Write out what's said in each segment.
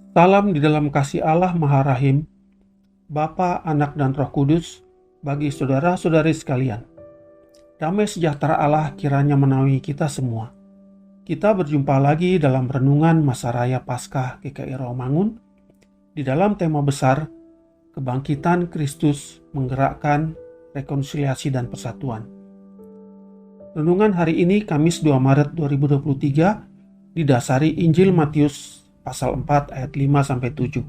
Salam di dalam kasih Allah Maha Rahim, Bapa, Anak, dan Roh Kudus, bagi saudara-saudari sekalian. Damai sejahtera Allah kiranya menaungi kita semua. Kita berjumpa lagi dalam renungan masa raya Paskah GKI Rawamangun di dalam tema besar Kebangkitan Kristus Menggerakkan Rekonsiliasi dan Persatuan. Renungan hari ini Kamis 2 Maret 2023 didasari Injil Matius pasal 4 ayat 5-7.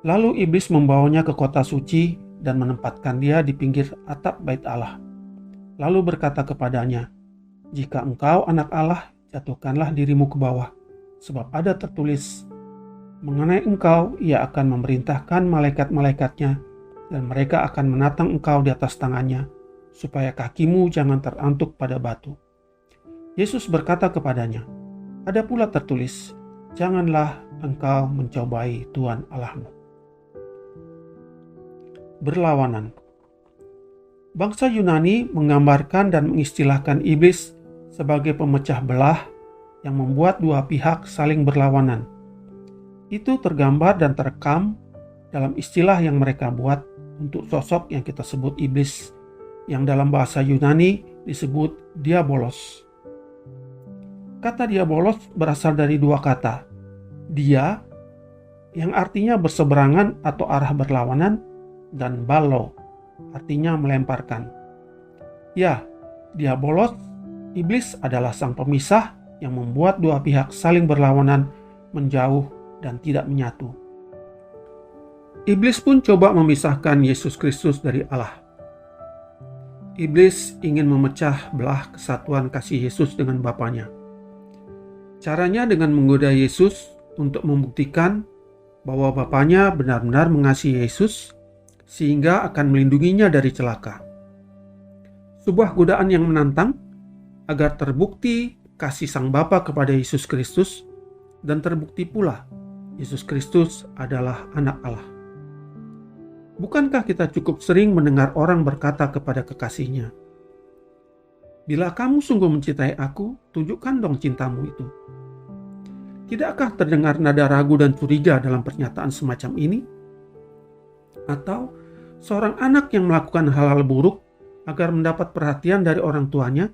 Lalu iblis membawanya ke kota suci dan menempatkan dia di pinggir atap bait Allah. Lalu berkata kepadanya, "Jika engkau anak Allah, jatuhkanlah dirimu ke bawah, sebab ada tertulis, mengenai engkau ia akan memerintahkan malaikat-malaikatnya, dan mereka akan menatang engkau di atas tangannya, supaya kakimu jangan terantuk pada batu." Yesus berkata kepadanya, "Ada pula tertulis, janganlah engkau mencobai Tuhan Allahmu." Berlawanan. Bangsa Yunani menggambarkan dan mengistilahkan iblis sebagai pemecah belah yang membuat dua pihak saling berlawanan. Itu tergambar dan terekam dalam istilah yang mereka buat untuk sosok yang kita sebut iblis, yang dalam bahasa Yunani disebut diabolos. Kata diabolos berasal dari dua kata. Dia, yang artinya berseberangan atau arah berlawanan, dan balo, artinya melemparkan. Ya, diabolos, iblis adalah sang pemisah yang membuat dua pihak saling berlawanan, menjauh, dan tidak menyatu. Iblis pun coba memisahkan Yesus Kristus dari Allah. Iblis ingin memecah belah kesatuan kasih Yesus dengan Bapanya. Caranya dengan menggoda Yesus untuk membuktikan bahwa Bapanya benar-benar mengasihi Yesus sehingga akan melindunginya dari celaka. Sebuah godaan yang menantang agar terbukti kasih Sang Bapa kepada Yesus Kristus dan terbukti pula Yesus Kristus adalah anak Allah. Bukankah kita cukup sering mendengar orang berkata kepada kekasihnya, "Bila kamu sungguh mencintai aku, tunjukkan dong cintamu itu." Tidakkah terdengar nada ragu dan curiga dalam pernyataan semacam ini? Atau seorang anak yang melakukan hal-hal buruk agar mendapat perhatian dari orang tuanya,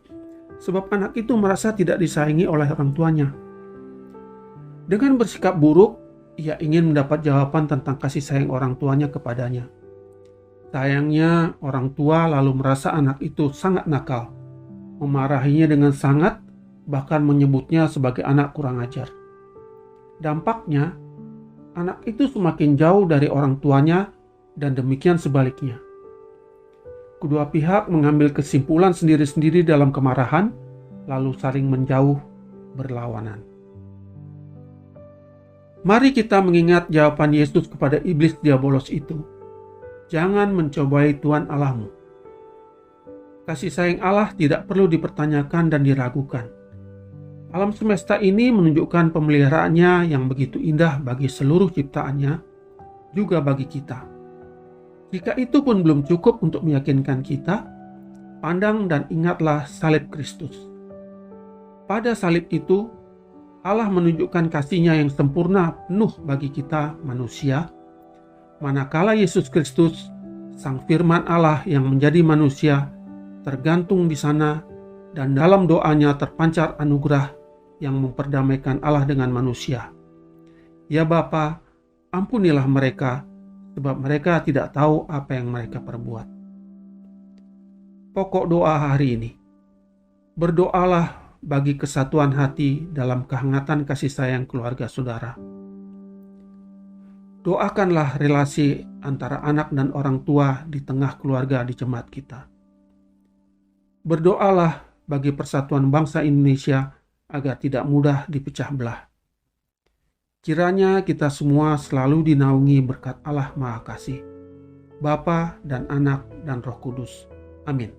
sebab anak itu merasa tidak disayangi oleh orang tuanya. Dengan bersikap buruk, ia ingin mendapat jawaban tentang kasih sayang orang tuanya kepadanya. Sayangnya, orang tua lalu merasa anak itu sangat nakal, memarahinya dengan sangat, bahkan menyebutnya sebagai anak kurang ajar. Dampaknya, anak itu semakin jauh dari orang tuanya dan demikian sebaliknya. Kedua pihak mengambil kesimpulan sendiri-sendiri dalam kemarahan, lalu saling menjauh berlawanan. Mari kita mengingat jawaban Yesus kepada iblis diabolos itu. Jangan mencobai Tuhan Allahmu. Kasih sayang Allah tidak perlu dipertanyakan dan diragukan. Alam semesta ini menunjukkan pemeliharaannya yang begitu indah bagi seluruh ciptaannya, juga bagi kita. Jika itu pun belum cukup untuk meyakinkan kita, pandang dan ingatlah salib Kristus. Pada salib itu, Allah menunjukkan kasih-Nya yang sempurna penuh bagi kita manusia, manakala Yesus Kristus, Sang Firman Allah yang menjadi manusia, tergantung di sana dan dalam doanya terpancar anugerah yang memperdamaikan Allah dengan manusia. Ya Bapa, ampunilah mereka, sebab mereka tidak tahu apa yang mereka perbuat. Pokok doa hari ini. Berdoalah bagi kesatuan hati dalam kehangatan kasih sayang keluarga saudara. Doakanlah relasi antara anak dan orang tua di tengah keluarga di jemaat kita. Berdoalah bagi persatuan bangsa Indonesia agar tidak mudah dipecah belah. Kiranya kita semua selalu dinaungi berkat Allah Maha Kasih, Bapa dan Anak dan Roh Kudus. Amin.